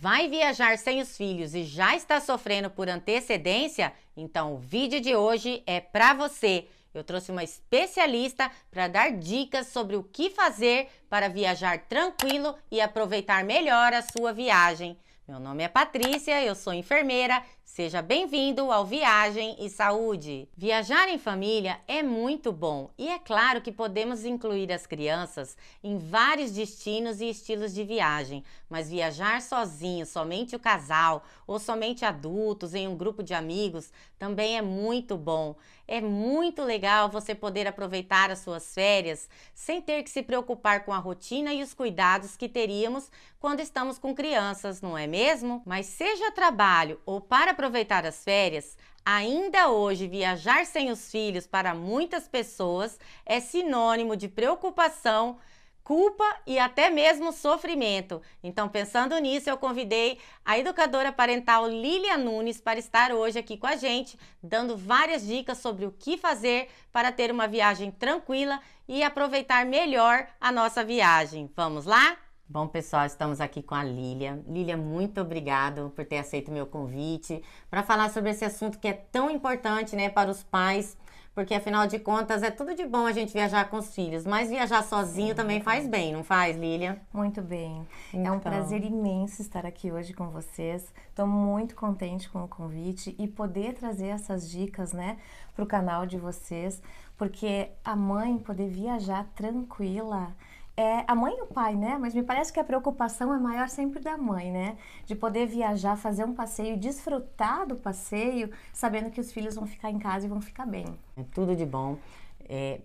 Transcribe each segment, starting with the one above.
Vai viajar sem os filhos e já está sofrendo por antecedência? Então o vídeo de hoje é para você. Eu trouxe uma especialista para dar dicas sobre o que fazer para viajar tranquilo e aproveitar melhor a sua viagem. Meu nome é Patrícia, eu sou enfermeira. Seja bem-vindo ao Viagem e Saúde. Viajar em família é muito bom e é claro que podemos incluir as crianças em vários destinos e estilos de viagem, mas viajar sozinho, somente o casal ou somente adultos em um grupo de amigos também é muito bom. É muito legal você poder aproveitar as suas férias sem ter que se preocupar com a rotina e os cuidados que teríamos quando estamos com crianças, não é mesmo? Mas seja trabalho ou para aproveitar as férias, ainda hoje viajar sem os filhos para muitas pessoas é sinônimo de preocupação, culpa e até mesmo sofrimento. Então, pensando nisso, eu convidei a educadora parental Lília Nunes para estar hoje aqui com a gente, dando várias dicas sobre o que fazer para ter uma viagem tranquila e aproveitar melhor a nossa viagem. Vamos lá? Bom, pessoal, estamos aqui com a Lília. Lília, muito obrigado por ter aceito o meu convite para falar sobre esse assunto que é tão importante, né, para os pais, porque afinal de contas é tudo de bom a gente viajar com os filhos, mas viajar sozinho também faz bem, não faz, Lília? Muito bem. É um Então. prazer imenso estar aqui hoje com vocês. Estou muito contente com o convite e poder trazer essas dicas, né, para o canal de vocês, porque a mãe poder viajar tranquila é a mãe e o pai, né? Mas me parece que a preocupação é maior sempre da mãe, né? De poder viajar, fazer um passeio, desfrutar do passeio, sabendo que os filhos vão ficar em casa e vão ficar bem. É tudo de bom.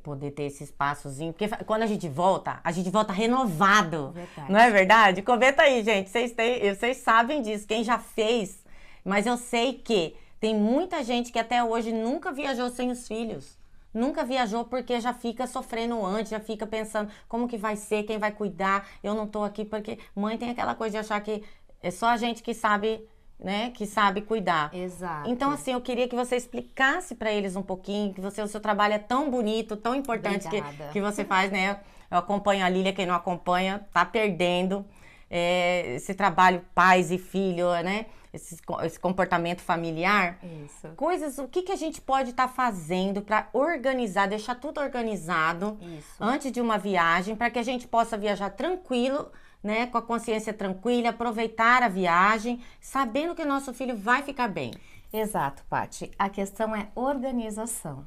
Poder ter esse espaçozinho, porque quando a gente volta renovado, Verdade. não é verdade? Comenta aí, gente, vocês sabem disso, quem já fez, mas eu sei que tem muita gente que até hoje nunca viajou sem os filhos, nunca viajou porque já fica sofrendo antes, já fica pensando como que vai ser, quem vai cuidar, eu não tô aqui porque mãe tem aquela coisa de achar que é só a gente que sabe, né, que sabe cuidar. Exato. Então, assim, eu queria que você explicasse para eles um pouquinho, que o seu trabalho é tão bonito, tão importante que você faz, né? Eu acompanho a Lília, quem não acompanha tá perdendo esse trabalho pais e filho, né? Esse comportamento familiar. Isso. Coisas, o que a gente pode estar fazendo para organizar, deixar tudo organizado antes de uma viagem, para que a gente possa viajar tranquilo, né, com a consciência tranquila, aproveitar a viagem, sabendo que o nosso filho vai ficar bem. Exato, Paty. A questão é organização.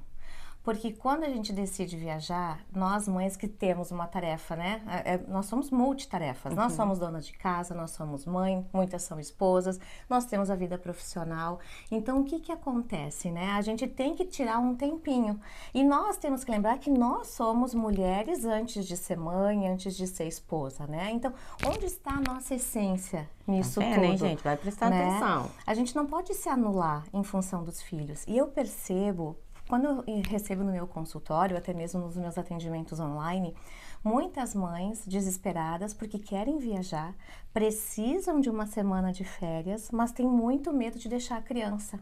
Porque quando a gente decide viajar, nós mães que temos uma tarefa, né? Nós somos multitarefas. Nós somos donas de casa, nós somos mãe, muitas são esposas, nós temos a vida profissional. Então, o que acontece, né? A gente tem que tirar um tempinho. E nós temos que lembrar que nós somos mulheres antes de ser mãe, antes de ser esposa, né? Então, onde está a nossa essência nisso tudo? Hein, gente? Vai prestar atenção. A gente não pode se anular em função dos filhos. E eu percebo, quando eu recebo no meu consultório, até mesmo nos meus atendimentos online, muitas mães desesperadas porque querem viajar, precisam de uma semana de férias, mas têm muito medo de deixar a criança.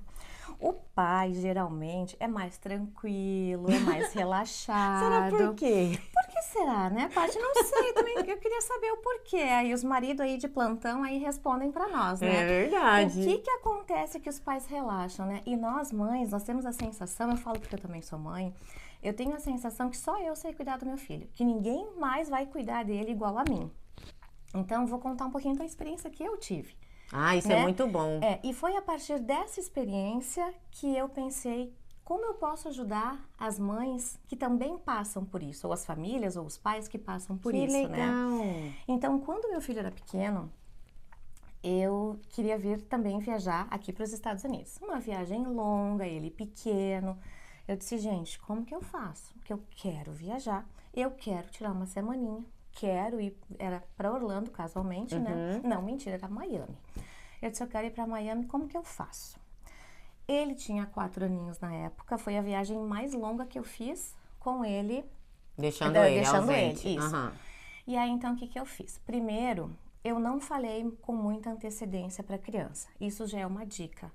O pai, geralmente, é mais tranquilo, é mais relaxado. Será por quê? Por que será, né, Paty? Não sei, também eu queria saber o porquê. Aí os maridos aí de plantão aí respondem pra nós, né? É verdade. O que acontece que os pais relaxam, né? E nós mães, nós temos a sensação, eu falo porque eu também sou mãe, eu tenho a sensação que só eu sei cuidar do meu filho, que ninguém mais vai cuidar dele igual a mim. Então, vou contar um pouquinho da experiência que eu tive. Ah, isso né? é muito bom. E foi a partir dessa experiência que eu pensei, como eu posso ajudar as mães que também passam por isso, ou as famílias, ou os pais que passam por isso, legal. né? Então, quando meu filho era pequeno, eu queria vir também viajar aqui para os Estados Unidos. Uma viagem longa, ele pequeno. Eu disse, gente, como que eu faço? Porque eu quero viajar, eu quero tirar uma semaninha, quero ir, era para Orlando casualmente, né? Não, mentira, era Miami. Eu disse, eu quero ir para Miami, como que eu faço? Ele tinha 4 aninhos na época, foi a viagem mais longa que eu fiz com ele. Deixando ele ausente. Isso. E aí, então, o que eu fiz? Primeiro, eu não falei com muita antecedência para a criança. Isso já é uma dica.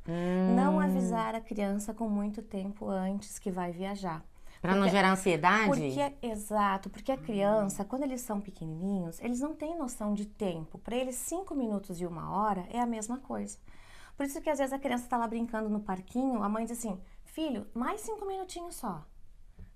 Não avisar a criança com muito tempo antes que vai viajar. Para não gerar ansiedade? Exato, porque a criança, quando eles são pequenininhos, eles não têm noção de tempo. Para eles, 5 minutos e 1 hora é a mesma coisa. Por isso que às vezes a criança está lá brincando no parquinho, a mãe diz assim, filho, mais 5 minutinhos só.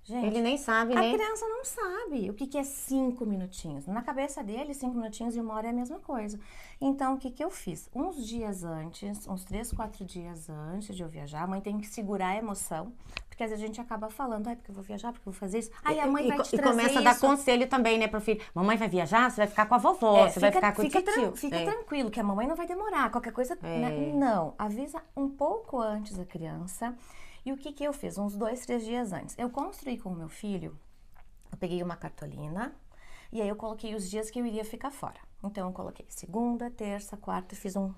Gente, ele nem sabe, né? A criança não sabe o que é 5 minutinhos. Na cabeça dele, 5 minutinhos e 1 hora é a mesma coisa. Então, o que eu fiz? Uns dias antes, uns 3, 4 dias antes de eu viajar, a mãe tem que segurar a emoção, porque às vezes a gente acaba falando, porque eu vou viajar, porque eu vou fazer isso. Aí a mãe vai te trazer e começa a dar conselho também, né, pro filho. Mamãe vai viajar, você vai ficar com a vovó, você vai ficar com o tio. Fica tranquilo, que a mamãe não vai demorar, qualquer coisa... Né? Não, avisa um pouco antes a criança. E o que eu fiz? Uns 2, 3 dias antes. Eu construí com o meu filho, eu peguei uma cartolina e aí eu coloquei os dias que eu iria ficar fora. Então, eu coloquei segunda, terça, quarta, fiz um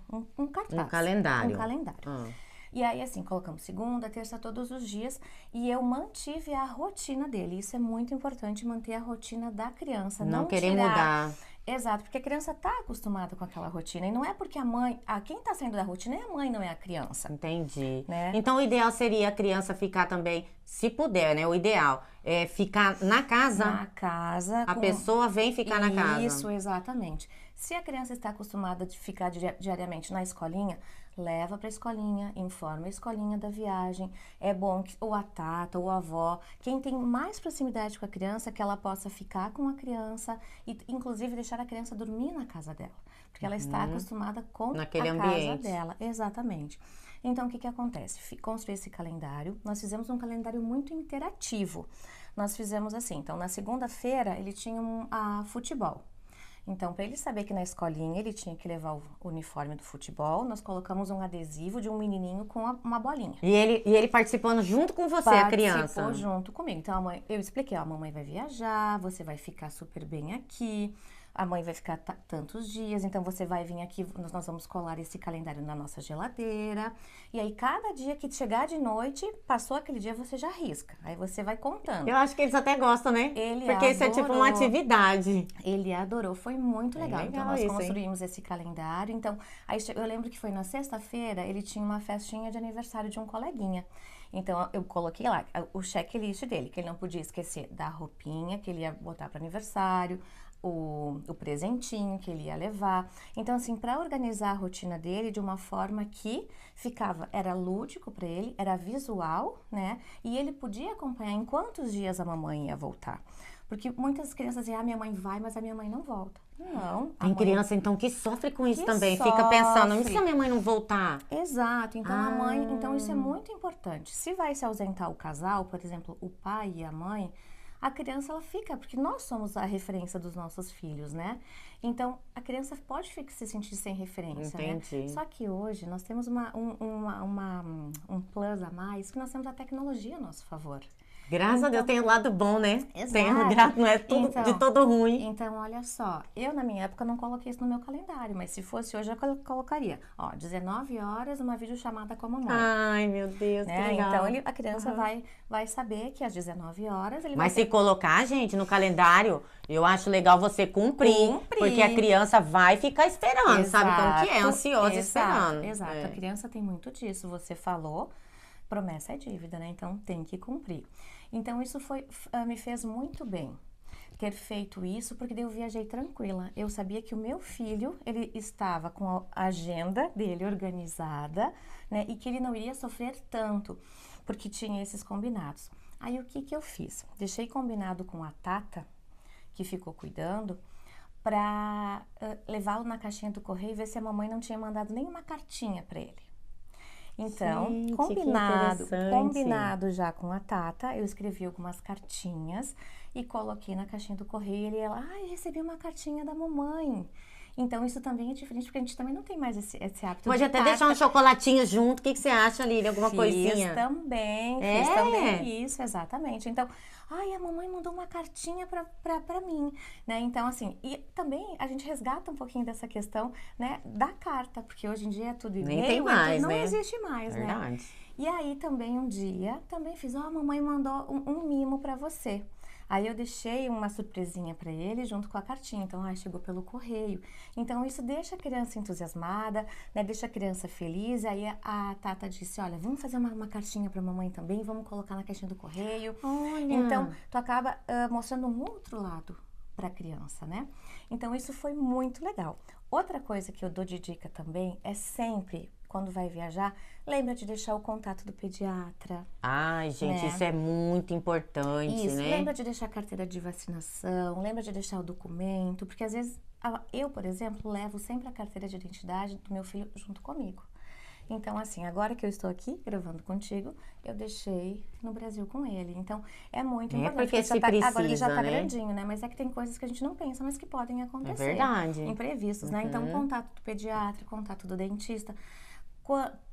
cartaz. Um calendário. Um calendário. E aí, assim, colocamos segunda, terça, todos os dias e eu mantive a rotina dele. Isso é muito importante, manter a rotina da criança. Não querer mudar. Exato, porque a criança está acostumada com aquela rotina. E não é porque a mãe... quem está saindo da rotina é a mãe, não é a criança. Entendi. Né? Então, o ideal seria a criança ficar também, se puder, né? O ideal é ficar na casa. Na casa. A pessoa vem ficar na casa. Isso, exatamente. Se a criança está acostumada a ficar diariamente na escolinha, leva para a escolinha, informa a escolinha da viagem. É bom que ou a tata ou a avó, quem tem mais proximidade com a criança, que ela possa ficar com a criança e inclusive deixar a criança dormir na casa dela, porque ela está acostumada com naquele a ambiente. casa dela. Exatamente. Então, o que acontece? Construí esse calendário, nós fizemos um calendário muito interativo. Nós fizemos assim, então na segunda-feira ele tinha futebol. Então, para ele saber que na escolinha ele tinha que levar o uniforme do futebol, nós colocamos um adesivo de um menininho com uma bolinha. E ele participando junto com você, a criança? Participou junto comigo. Então, eu expliquei, a mamãe vai viajar, você vai ficar super bem aqui, a mãe vai ficar tantos dias, então você vai vir aqui, nós vamos colar esse calendário na nossa geladeira. E aí, cada dia que chegar de noite, passou aquele dia, você já risca. Aí você vai contando. Eu acho que eles até gostam, né? Porque isso é tipo uma atividade. Ele adorou, foi muito legal. Então, nós construímos esse calendário. Então, aí eu lembro que foi na sexta-feira, ele tinha uma festinha de aniversário de um coleguinha. Então, eu coloquei lá o checklist dele, que ele não podia esquecer da roupinha que ele ia botar para aniversário, o presentinho que ele ia levar. Então, assim, para organizar a rotina dele de uma forma que era lúdico para ele, era visual, né? E ele podia acompanhar em quantos dias a mamãe ia voltar. Porque muitas crianças dizem, minha mãe vai, mas a minha mãe não volta. Não. Tem criança, então, que sofre com isso também. Fica pensando, e se a minha mãe não voltar? Exato. Então, a mãe... Então, isso é muito importante. Se vai se ausentar o casal, por exemplo, o pai e a mãe, a criança, ela fica, porque nós somos a referência dos nossos filhos, né? Então, a criança pode se sentir sem referência, Entendi. né? Só que hoje, nós temos um plus a mais, que nós temos a tecnologia a nosso favor. Graças a Deus, tem o lado bom, né? Exato. Não é tudo de todo ruim. Então, olha só, eu na minha época não coloquei isso no meu calendário, mas se fosse hoje eu colocaria. 19 horas, uma videochamada com a mamãe. Ai, meu Deus, né? que legal. Então, a criança vai saber que às 19 horas ele Mas vai se colocar, gente, no calendário, eu acho legal você cumprir. Porque a criança vai ficar esperando, sabe como que é? Ansiosa esperando. Exato, a criança tem muito disso. Você falou, promessa é dívida, né? Então, tem que cumprir. Então, isso me fez muito bem ter feito isso, porque daí eu viajei tranquila. Eu sabia que o meu filho, ele estava com a agenda dele organizada, né? E que ele não iria sofrer tanto, porque tinha esses combinados. Aí, o que eu fiz? Deixei combinado com a Tata, que ficou cuidando, para levá-lo na caixinha do correio e ver se a mamãe não tinha mandado nenhuma cartinha para ele. Então, gente, combinado já com a Tata, eu escrevi algumas cartinhas e coloquei na caixinha do correio e ela, recebi uma cartinha da mamãe. Então, isso também é diferente, porque a gente também não tem mais esse hábito. Pode até deixar um chocolatinho junto, o que você acha, Lília? Alguma coisinha? Fiz também isso, exatamente. Então, a mamãe mandou uma cartinha pra mim, né? Então, assim, e também a gente resgata um pouquinho dessa questão, né, da carta, porque hoje em dia é tudo e-mail. Nem tem mais, não né? existe mais, Verdade. né? E aí, também, um dia, também fiz, a mamãe mandou um mimo pra você. Aí eu deixei uma surpresinha para ele junto com a cartinha. Então, chegou pelo correio. Então, isso deixa a criança entusiasmada, né? Deixa a criança feliz. Aí a Tata disse, olha, vamos fazer uma cartinha para a mamãe também, vamos colocar na caixinha do correio. Olha. Então, tu acaba mostrando um outro lado para a criança, né? Então, isso foi muito legal. Outra coisa que eu dou de dica também é sempre, quando vai viajar, lembra de deixar o contato do pediatra. Ai, gente, né? isso é muito importante, Isso, né? lembra de deixar a carteira de vacinação, lembra de deixar o documento, porque às vezes eu, por exemplo, levo sempre a carteira de identidade do meu filho junto comigo. Então, assim, agora que eu estou aqui gravando contigo, eu deixei no Brasil com ele. Então, é muito importante. Porque se precisa, agora ele já tá né? grandinho, né? Mas é que tem coisas que a gente não pensa, mas que podem acontecer. É verdade. Imprevistos, né? Então, contato do pediatra, contato do dentista,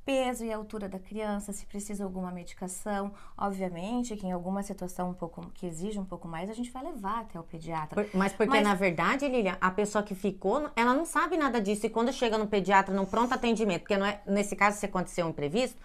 peso e altura da criança, se precisa alguma medicação. Obviamente que em alguma situação que exige um pouco mais, a gente vai levar até o pediatra. Mas porque, na verdade, Lilian, a pessoa que ficou, ela não sabe nada disso. E quando chega no pediatra, no pronto atendimento, porque não é, nesse caso, se acontecer um imprevisto,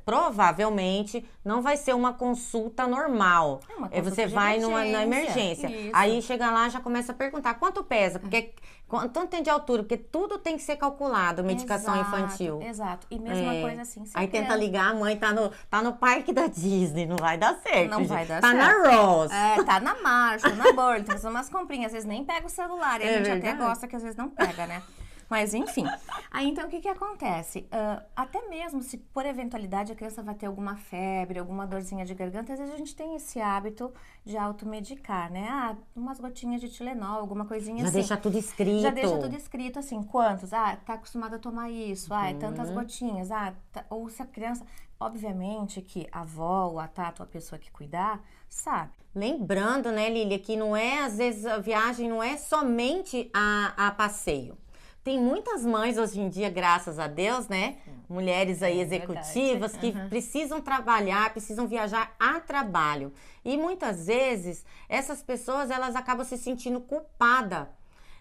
provavelmente não vai ser uma consulta normal. Uma consulta você de vai na emergência. Isso. Aí chega lá, já começa a perguntar quanto pesa, porque quanto tem de altura, porque tudo tem que ser calculado, medicação infantil. Exato. E mesma coisa assim. Aí tenta ligar, a mãe tá no parque da Disney, não vai dar certo. Não vai dar certo. Tá na Ross. Tá na Marshall, na Burlington, fazendo umas comprinhas. Às vezes nem pega o celular, e a gente verdade. até gosta que às vezes não pega, né? Mas enfim, aí então o que acontece? Até mesmo se por eventualidade a criança vai ter alguma febre, alguma dorzinha de garganta, às vezes a gente tem esse hábito de automedicar, né? Umas gotinhas de Tilenol, alguma coisinha Já assim. deixa tudo escrito. Já deixa tudo escrito, assim, quantos? Tá acostumado a tomar isso, é tantas gotinhas, ou se a criança... Obviamente que a avó, ou a tata, ou a pessoa que cuidar, sabe. Lembrando, né, Lília, que não é, às vezes, a viagem não é somente a passeio. Tem muitas mães hoje em dia, graças a Deus, né? Mulheres aí executivas que precisam trabalhar, precisam viajar a trabalho. E muitas vezes, essas pessoas, elas acabam se sentindo culpadas,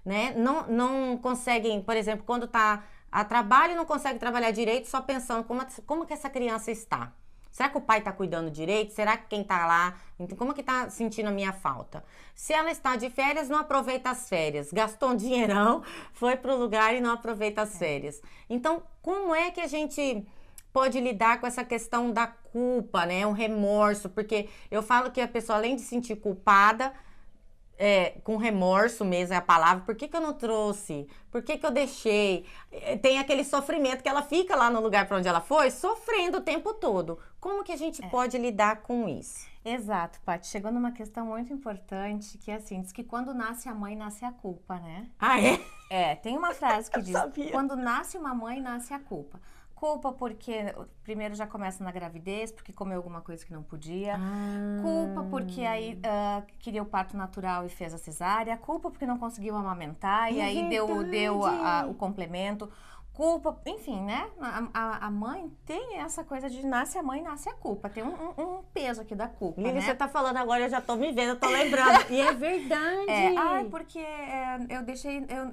né? Não conseguem, por exemplo, quando tá a trabalho, não consegue trabalhar direito, só pensando como que essa criança está. Será que o pai está cuidando direito? Será que quem está lá, como que está sentindo a minha falta? Se ela está de férias, não aproveita as férias. Gastou um dinheirão, foi para o lugar e não aproveita as férias. Então, como é que a gente pode lidar com essa questão da culpa, né? Um remorso, porque eu falo que a pessoa, além de se sentir culpada, com remorso mesmo é a palavra, por que eu não trouxe? Por que eu deixei? Tem aquele sofrimento que ela fica lá no lugar para onde ela foi, sofrendo o tempo todo. Como que a gente pode lidar com isso? Exato, Paty. Chegou numa questão muito importante, que é assim, diz que quando nasce a mãe, nasce a culpa, né? Ah, é? Tem uma frase que diz, sabia. quando nasce uma mãe, nasce a culpa. Culpa porque primeiro já começa na gravidez, porque comeu alguma coisa que não podia. Culpa porque aí queria o parto natural e fez a cesárea. Culpa porque não conseguiu amamentar e aí deu o complemento. Culpa, enfim, né? A mãe tem essa coisa de nasce a mãe, nasce a culpa. Tem um peso aqui da culpa, Lili, né? você tá falando agora, eu já tô me vendo, eu tô lembrando. E é verdade. Porque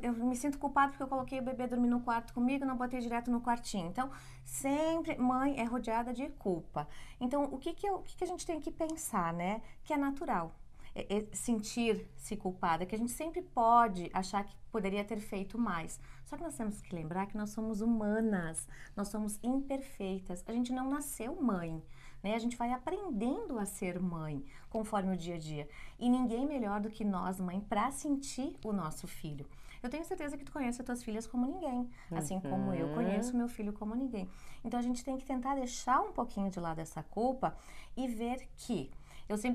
eu me sinto culpada porque eu coloquei o bebê dormir no quarto comigo, não botei direto no quartinho. Então, sempre mãe é rodeada de culpa. Então, o que a gente tem que pensar, né? Que é natural. Sentir-se culpada, que a gente sempre pode achar que poderia ter feito mais. Só que nós temos que lembrar que nós somos humanas, nós somos imperfeitas, a gente não nasceu mãe, né? A gente vai aprendendo a ser mãe conforme o dia a dia. E ninguém melhor do que nós, mãe, para sentir o nosso filho. Eu tenho certeza que tu conhece as tuas filhas como ninguém, assim como eu conheço meu filho como ninguém. Então a gente tem que tentar deixar um pouquinho de lado essa culpa e ver que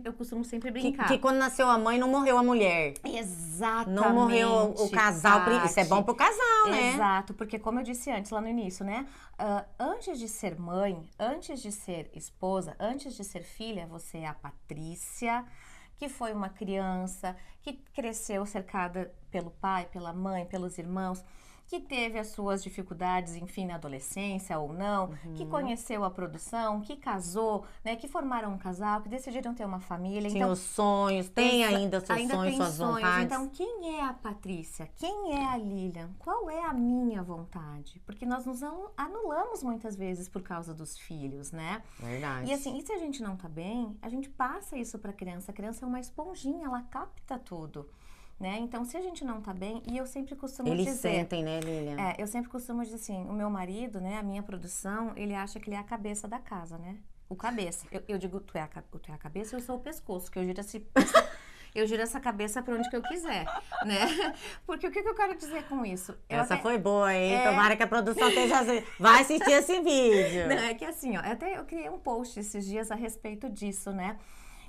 eu costumo sempre brincar. Que quando nasceu a mãe, não morreu a mulher. Exatamente. Não morreu o casal. Paty. Isso é bom pro casal, né? Exato, porque como eu disse antes, lá no início, né? Antes de ser mãe, antes de ser esposa, antes de ser filha, você é a Patrícia, que foi uma criança, que cresceu cercada pelo pai, pela mãe, pelos irmãos. que teve as suas dificuldades, enfim, na adolescência ou não, que conheceu a produção, que casou, né, que formaram um casal, que decidiram ter uma família. Tinha os sonhos, tem ainda seus sonhos, suas vontades. Então, quem é a Patrícia? Quem é a Lilian? Qual é a minha vontade? Porque nós nos anulamos muitas vezes por causa dos filhos, né? Verdade. E assim, e se a gente não tá bem, a gente passa isso pra criança. A criança é uma esponjinha, ela capta tudo. Né? Então, se a gente não tá bem, e eu sempre costumo dizer... Eles sentem, né, Lilian? eu sempre costumo dizer assim, o meu marido, né, a minha produção, ele acha que ele é a cabeça da casa, né? O cabeça. Eu digo, tu é a cabeça, eu sou o pescoço, que eu giro essa cabeça pra onde que eu quiser, né? Porque o que eu quero dizer com isso? Essa foi boa, hein? Tomara que a produção vai assistir esse vídeo. Não, é que assim, ó, eu criei um post esses dias a respeito disso, né?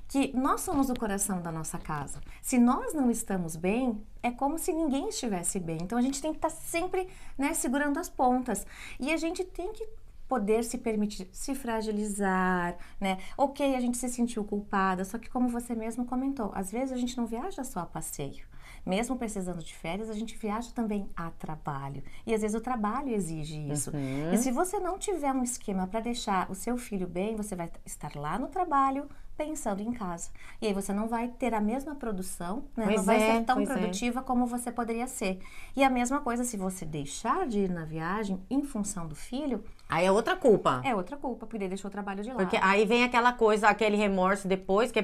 Que nós somos o coração da nossa casa. Se nós não estamos bem, é como se ninguém estivesse bem. Então, a gente tem que estar sempre, né, segurando as pontas. E a gente tem que poder se permitir se fragilizar, né? Ok, a gente se sentiu culpada, só que como você mesmo comentou, às vezes a gente não viaja só a passeio. Mesmo precisando de férias, a gente viaja também a trabalho. E às vezes o trabalho exige isso. E se você não tiver um esquema para deixar o seu filho bem, você vai estar lá no trabalho pensando em casa. E aí você não vai ter a mesma produção, né? Não vai ser tão produtiva como você poderia ser. E a mesma coisa se você deixar de ir na viagem em função do filho... Aí é outra culpa. É outra culpa, porque ele deixou o trabalho de lado. Porque aí vem aquela coisa, aquele remorso depois, que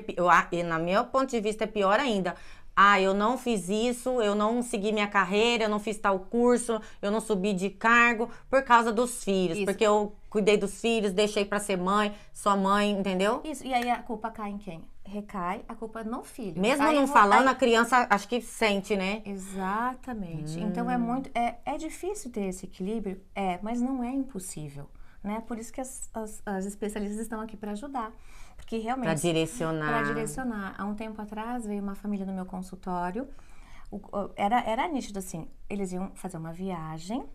na meu ponto de vista é pior ainda. Eu não fiz isso, eu não segui minha carreira, eu não fiz tal curso, eu não subi de cargo por causa dos filhos. Isso. Porque eu cuidei dos filhos, deixei pra ser mãe, sua mãe, entendeu? Isso, e aí a culpa cai em quem? Recai a culpa no filho. Mesmo não falando, a criança acho que sente, né? Exatamente. Então é difícil ter esse equilíbrio, mas não é impossível, né? Por isso que as especialistas estão aqui para ajudar. Porque realmente... Para direcionar. Para direcionar. Há um tempo atrás veio uma família no meu consultório, era nítido assim, eles iam fazer uma viagem,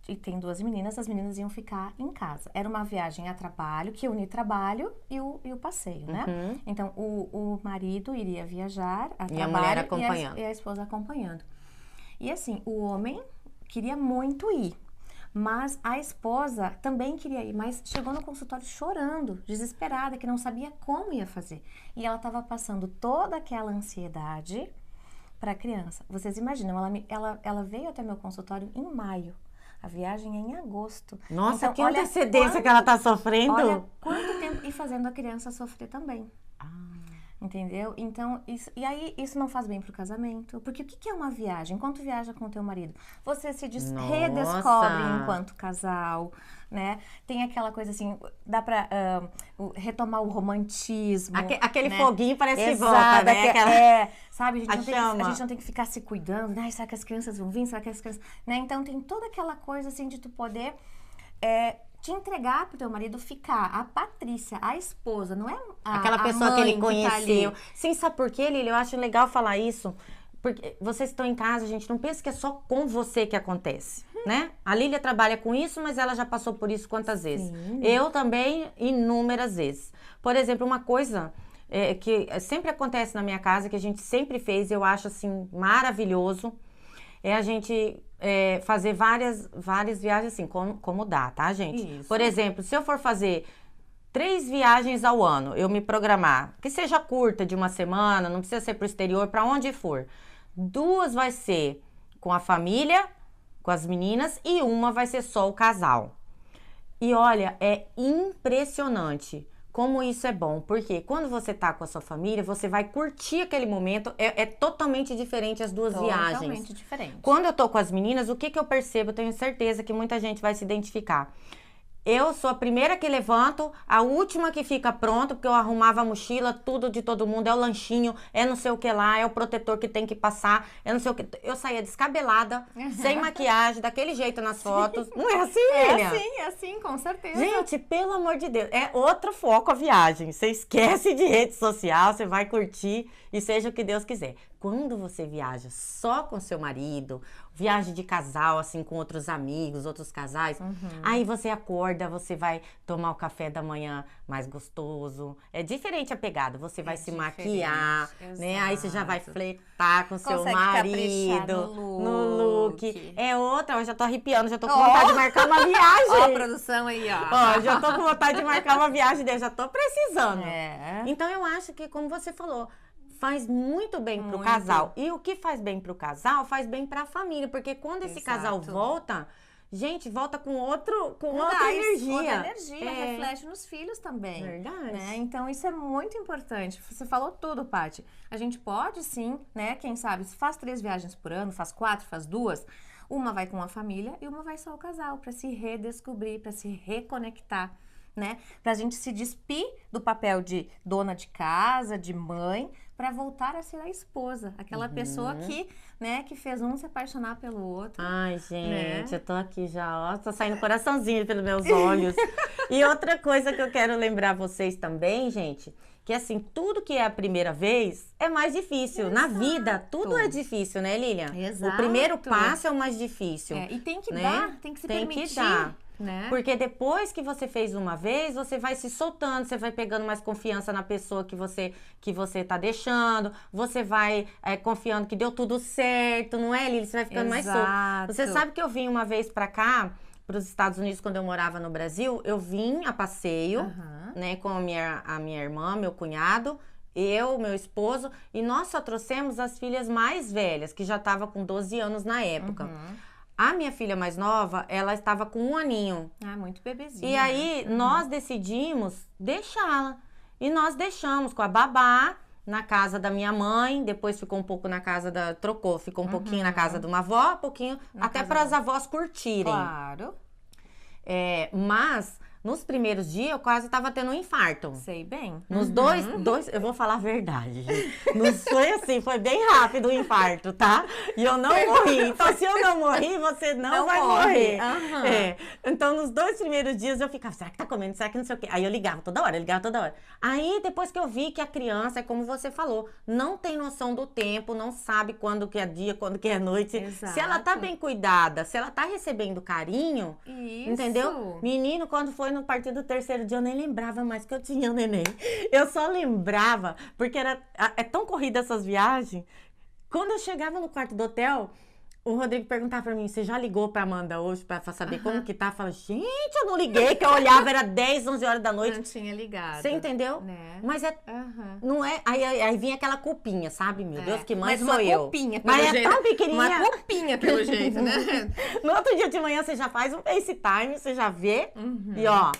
e tem 2 meninas, as meninas iam ficar em casa. Era uma viagem a trabalho, que unia trabalho e o passeio, né? Então, o marido iria viajar a trabalho, a mulher acompanhando. E a esposa acompanhando. E assim, o homem queria muito ir. Mas a esposa também queria ir, mas chegou no consultório chorando, desesperada, que não sabia como ia fazer. E ela estava passando toda aquela ansiedade para a criança. Vocês imaginam, ela veio até meu consultório em maio. A viagem é em agosto. Nossa, então, que antecedência que ela está sofrendo. Olha quanto tempo, e fazendo a criança sofrer também. Entendeu? Então, isso não faz bem pro casamento. Porque o que é uma viagem? Enquanto viaja com o teu marido, você se redescobre enquanto casal, né? Tem aquela coisa assim, dá pra retomar o romantismo. Aquele né? foguinho parece que volta, né? Sabe? A gente não tem que ficar se cuidando, né? Será que as crianças vão vir? Será que as crianças... Né? Então, tem toda aquela coisa assim de tu poder... te entregar pro teu marido ficar, a Patrícia, a esposa, não é aquela pessoa que ele conheceu. Tá. Sim, sabe por quê, Lili? Eu acho legal falar isso. Porque vocês estão em casa, gente, não pensa que é só com você que acontece, né? A Lília trabalha com isso, mas ela já passou por isso quantas vezes? Eu também, inúmeras vezes. Por exemplo, uma coisa que sempre acontece na minha casa, que a gente sempre fez, eu acho assim, maravilhoso, é a gente fazer várias viagens assim, como dá, tá, gente? Isso. Por exemplo, se eu for fazer 3 viagens ao ano, eu me programar, que seja curta, de uma semana, não precisa ser pro exterior, para onde for. 2 vai ser com a família, com as meninas, e 1 vai ser só o casal. E olha, é impressionante como isso é bom, porque quando você tá com a sua família, você vai curtir aquele momento, é totalmente diferente as 2 viagens. Totalmente diferente. Quando eu tô com as meninas, o que eu percebo, eu tenho certeza que muita gente vai se identificar. Eu sou a primeira que levanto, a última que fica pronta, porque eu arrumava a mochila, tudo de todo mundo, é o lanchinho, é não sei o que lá, é o protetor que tem que passar, é não sei o que. Eu saía descabelada, sem maquiagem, daquele jeito nas fotos. Não é assim, Lilian? É assim, com certeza. Gente, pelo amor de Deus, é outro foco a viagem. Você esquece de rede social, você vai curtir e seja o que Deus quiser. quando você viaja só com seu marido, viagem de casal, assim, com outros amigos, outros casais, aí você acorda, você vai tomar o café da manhã mais gostoso. É diferente a pegada, você vai se maquiar, né? Aí você já vai flertar com seu marido no look. É outra, eu já tô arrepiando, já tô com vontade de marcar uma viagem. Ó a produção aí, ó. Ó, já tô com vontade de marcar uma viagem dele, já tô precisando. É. Então eu acho que, como você falou, faz muito bem pro casal. E o que faz bem pro casal, faz bem pra família. Porque quando esse casal volta, gente, volta com outra energia. Outra energia, reflete nos filhos também. Verdade. Né? Então, isso é muito importante. Você falou tudo, Paty. A gente pode, sim, né? Quem sabe, se faz 3 viagens por ano, faz 4, faz 2. Uma vai com a família e uma vai só o casal, para se redescobrir, para se reconectar. Né? Pra gente se despir do papel de dona de casa, de mãe, para voltar a ser a esposa, aquela pessoa que, né, que fez um se apaixonar pelo outro. Ai, gente, eu tô aqui já, ó, tô saindo coraçãozinho pelos meus olhos. E outra coisa que eu quero lembrar vocês também, gente, que assim, tudo que é a primeira vez é mais difícil. Na vida, tudo é difícil, né, Lilian? Exato. O primeiro passo é o mais difícil. E tem que né? dar, tem que se permitir. Que dar. Né? Porque depois que você fez uma vez, você vai se soltando, você vai pegando mais confiança na pessoa que você tá deixando, você vai confiando que deu tudo certo, não é, Lili? Você vai ficando mais solto. Você sabe que eu vim uma vez pra cá, para os Estados Unidos, quando eu morava no Brasil, eu vim a passeio, né, com a minha irmã, meu cunhado, eu, meu esposo, e nós só trouxemos as filhas mais velhas, que já estavam com 12 anos na época. A minha filha mais nova, ela estava com 1 aninho. Ah, muito bebezinha. E aí, nós decidimos deixá-la. E nós deixamos com a babá na casa da minha mãe, depois ficou um pouco na casa ficou um pouquinho na casa de uma avó, um pouquinho, até para as avós curtirem. Claro. Mas... Nos primeiros dias, eu quase tava tendo um infarto. Sei bem. Nos dois, eu vou falar a verdade, gente. Não foi assim, foi bem rápido o infarto, tá? E eu não morri. Então, se eu não morri, você não vai morrer. Então, nos 2 primeiros dias, eu ficava, será que tá comendo? Será que não sei o quê? Aí eu ligava toda hora, Aí, depois que eu vi que a criança, é como você falou, não tem noção do tempo, não sabe quando que é dia, quando que é noite. Exato. Se ela tá bem cuidada, se ela tá recebendo carinho, entendeu? Menino, quando foi no partir do 3º dia, eu nem lembrava mais que eu tinha um neném. Eu só lembrava, porque é tão corrida essas viagens. Quando eu chegava no quarto do hotel, o Rodrigo perguntava pra mim, você já ligou pra Amanda hoje pra saber como que tá? Eu falava, gente, eu não liguei, que eu olhava, era 10, 11 horas da noite. Não tinha ligado. Você entendeu? Né? Mas não é, aí vinha aquela culpinha, sabe? Meu Deus, que mãe sou eu. Mas uma culpinha, pelo jeito. Mas é tão pequenininha. Uma culpinha, pelo jeito, né? No outro dia de manhã, você já faz um FaceTime, você já vê, e ó...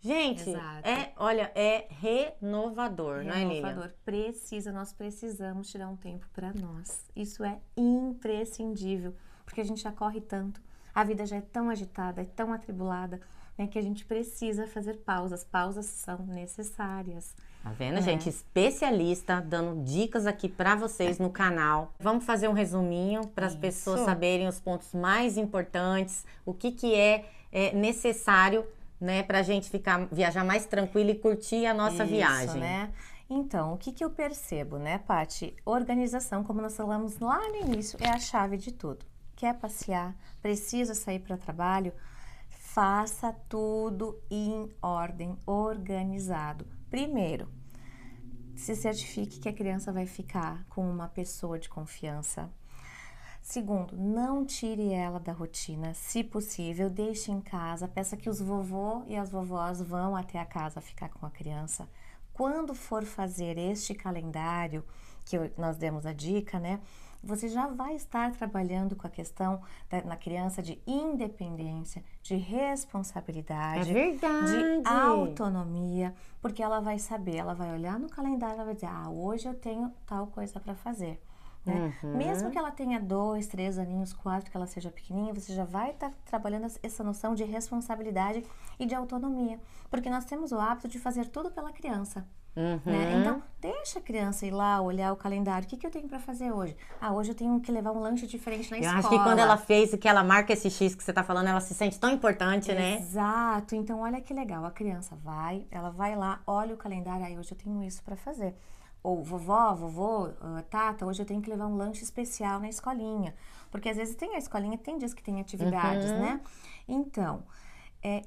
Gente, é renovador, não é, Lilian? Renovador. Nós precisamos tirar um tempo para nós. Isso é imprescindível, porque a gente já corre tanto, a vida já é tão agitada, é tão atribulada, né, que a gente precisa fazer pausas. Pausas são necessárias. Tá vendo, gente? Especialista dando dicas aqui para vocês no canal. Vamos fazer um resuminho para as pessoas saberem os pontos mais importantes, o que é necessário, né, pra gente viajar mais tranquilo e curtir a nossa viagem. Né? Então, o que eu percebo, né, Paty? Organização, como nós falamos lá no início, é a chave de tudo. Quer passear, precisa sair para trabalho, faça tudo em ordem, organizado. Primeiro, se certifique que a criança vai ficar com uma pessoa de confiança. Segundo, não tire ela da rotina, se possível, deixe em casa, peça que os vovô e as vovós vão até a casa ficar com a criança. Quando for fazer este calendário, que nós demos a dica, né? Você já vai estar trabalhando com a questão na criança de independência, de responsabilidade, de autonomia, porque ela vai saber, ela vai olhar no calendário, ela vai dizer, hoje eu tenho tal coisa para fazer. Né? Mesmo que ela tenha 2, 3 aninhos, 4, que ela seja pequenininha, você já vai estar trabalhando essa noção de responsabilidade e de autonomia, porque nós temos o hábito de fazer tudo pela criança. Né? Então, deixa a criança ir lá, olhar o calendário. O que eu tenho para fazer hoje? Hoje eu tenho que levar um lanche diferente na escola. Eu acho que quando ela fez e que ela marca esse X que você tá falando, ela se sente tão importante, né? Exato. Então, olha que legal. A criança ela vai lá, olha o calendário. Hoje eu tenho isso para fazer. Ou vovó, vovô, Tata, hoje eu tenho que levar um lanche especial na escolinha. Porque às vezes tem a escolinha, tem dias que tem atividades, né? Então,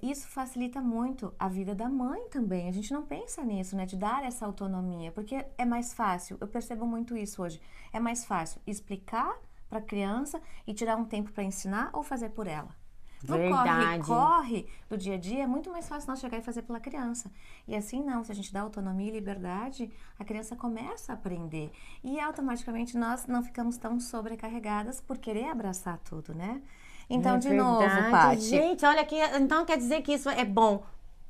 isso facilita muito a vida da mãe também. A gente não pensa nisso, né? De dar essa autonomia. Porque é mais fácil, eu percebo muito isso hoje. É mais fácil explicar para a criança e tirar um tempo para ensinar ou fazer por ela. No corre do dia a dia, é muito mais fácil nós chegar e fazer pela criança. E assim não, se a gente dá autonomia e liberdade, a criança começa a aprender. E automaticamente nós não ficamos tão sobrecarregadas por querer abraçar tudo, né? Então, de novo, Paty. Gente, olha aqui, então quer dizer que isso é bom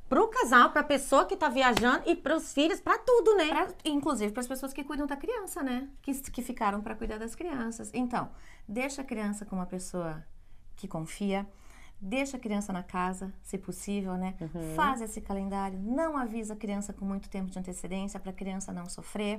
pro casal, pra pessoa que tá viajando e pros filhos, pra tudo, né? Inclusive para as pessoas que cuidam da criança, né? Que ficaram para cuidar das crianças. Então, deixa a criança com uma pessoa que confia. Deixa a criança na casa, se possível, né? Faz esse calendário, não avisa a criança com muito tempo de antecedência para a criança não sofrer.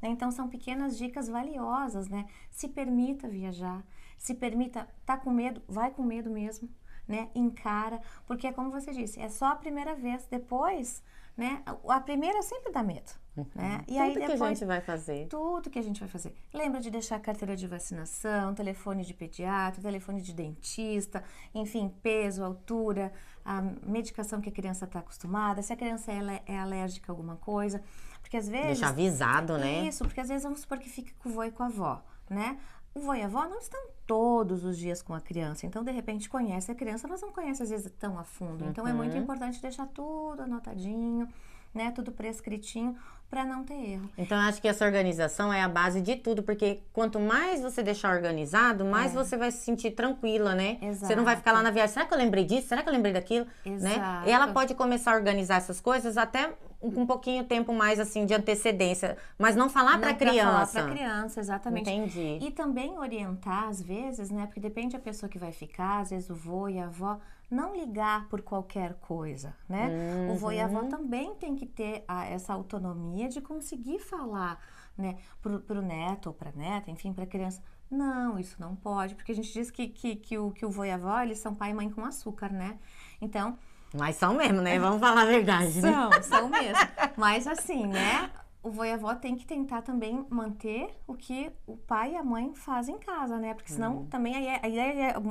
Né? Então, são pequenas dicas valiosas, né? Se permita viajar, se permita, tá com medo, vai com medo mesmo, né? Encara, porque como você disse, é só a primeira vez, depois, né? A primeira sempre dá medo. Né? E aí depois, que a gente vai fazer. Tudo que a gente vai fazer. Lembra de deixar a carteira de vacinação, telefone de pediatra, telefone de dentista, enfim, peso, altura, a medicação que a criança está acostumada, se a criança é alérgica a alguma coisa. Porque às vezes... Deixar avisado, né? Isso, porque às vezes vamos supor que fica com o vô e com a avó, né? O vô e a avó não estão todos os dias com a criança, então de repente conhece a criança, mas não conhece às vezes tão a fundo. Então é muito importante deixar tudo anotadinho, né? Tudo prescritinho, para não ter erro. Então, eu acho que essa organização é a base de tudo, porque quanto mais você deixar organizado, mais você vai se sentir tranquila, né? Exato. Você não vai ficar lá na viagem, será que eu lembrei disso? Será que eu lembrei daquilo? Exato. Né? E ela pode começar a organizar essas coisas até com um pouquinho tempo mais, assim, de antecedência, mas não falar para criança. Falar para criança, exatamente. Entendi. E também orientar, às vezes, né? Porque depende da pessoa que vai ficar, às vezes o vô e a avó, não ligar por qualquer coisa, né? O vô e a avó também tem que ter essa autonomia de conseguir falar, né? Pro neto ou pra neta, enfim, pra criança. Não, isso não pode, porque a gente diz que o vô e a avó, eles são pai e mãe com açúcar, né? Então... Mas são mesmo, né? Vamos falar a verdade, né? São mesmo. Mas assim, né? O vô e a avó tem que tentar também manter o que o pai e a mãe fazem em casa, né? Porque senão também aí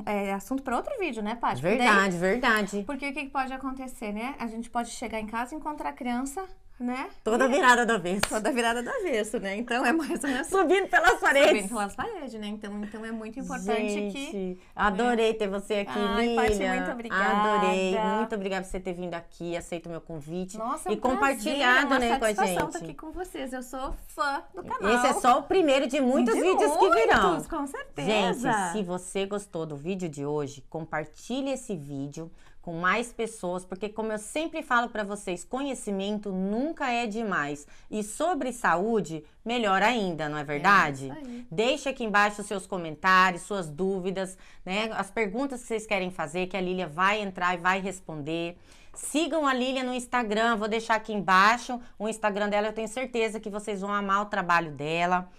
é assunto para outro vídeo, né, Paty? Verdade, verdade. Porque o que pode acontecer, né? A gente pode chegar em casa e encontrar a criança, né? Toda virada do avesso. Toda virada do avesso, né? Então é mais ou menos... Subindo pelas paredes. Subindo pelas paredes, né? Então é muito importante gente, adorei ter você aqui, Lília. Paty, muito obrigada. Adorei. Muito obrigada por você ter vindo aqui, aceito o meu convite. Nossa, e compartilhado, prazer, né, com a gente. Estar aqui com vocês. Eu sou fã do canal. Esse é só o primeiro de muitos vídeos que virão. Com certeza. Gente, se você gostou do vídeo de hoje, compartilhe esse vídeo com mais pessoas, porque como eu sempre falo para vocês, conhecimento nunca é demais. E sobre saúde, melhor ainda, não é verdade? Deixe aqui embaixo os seus comentários, suas dúvidas, né? As perguntas que vocês querem fazer, que a Lília vai entrar e vai responder. Sigam a Lília no Instagram, vou deixar aqui embaixo o Instagram dela, eu tenho certeza que vocês vão amar o trabalho dela.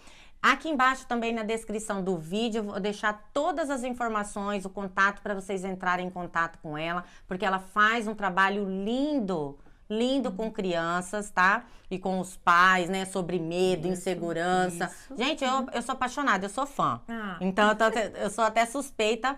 Aqui embaixo também na descrição do vídeo, vou deixar todas as informações, o contato para vocês entrarem em contato com ela, porque ela faz um trabalho lindo, lindo com crianças, tá? E com os pais, né? Sobre medo, insegurança. Gente, eu sou apaixonada, eu sou fã. Então, eu sou até suspeita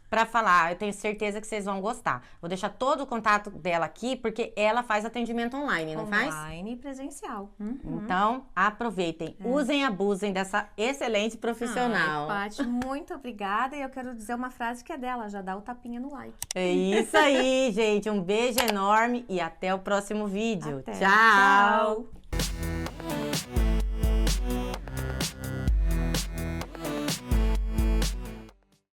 para falar, eu tenho certeza que vocês vão gostar. Vou deixar todo o contato dela aqui, porque ela faz atendimento online, não faz? Online e presencial. Então, aproveitem, usem e abusem dessa excelente profissional. Paty, muito obrigada. E eu quero dizer uma frase que é dela, já dá o tapinha no like. É isso aí, gente. Um beijo enorme e até o próximo vídeo. Até. Tchau!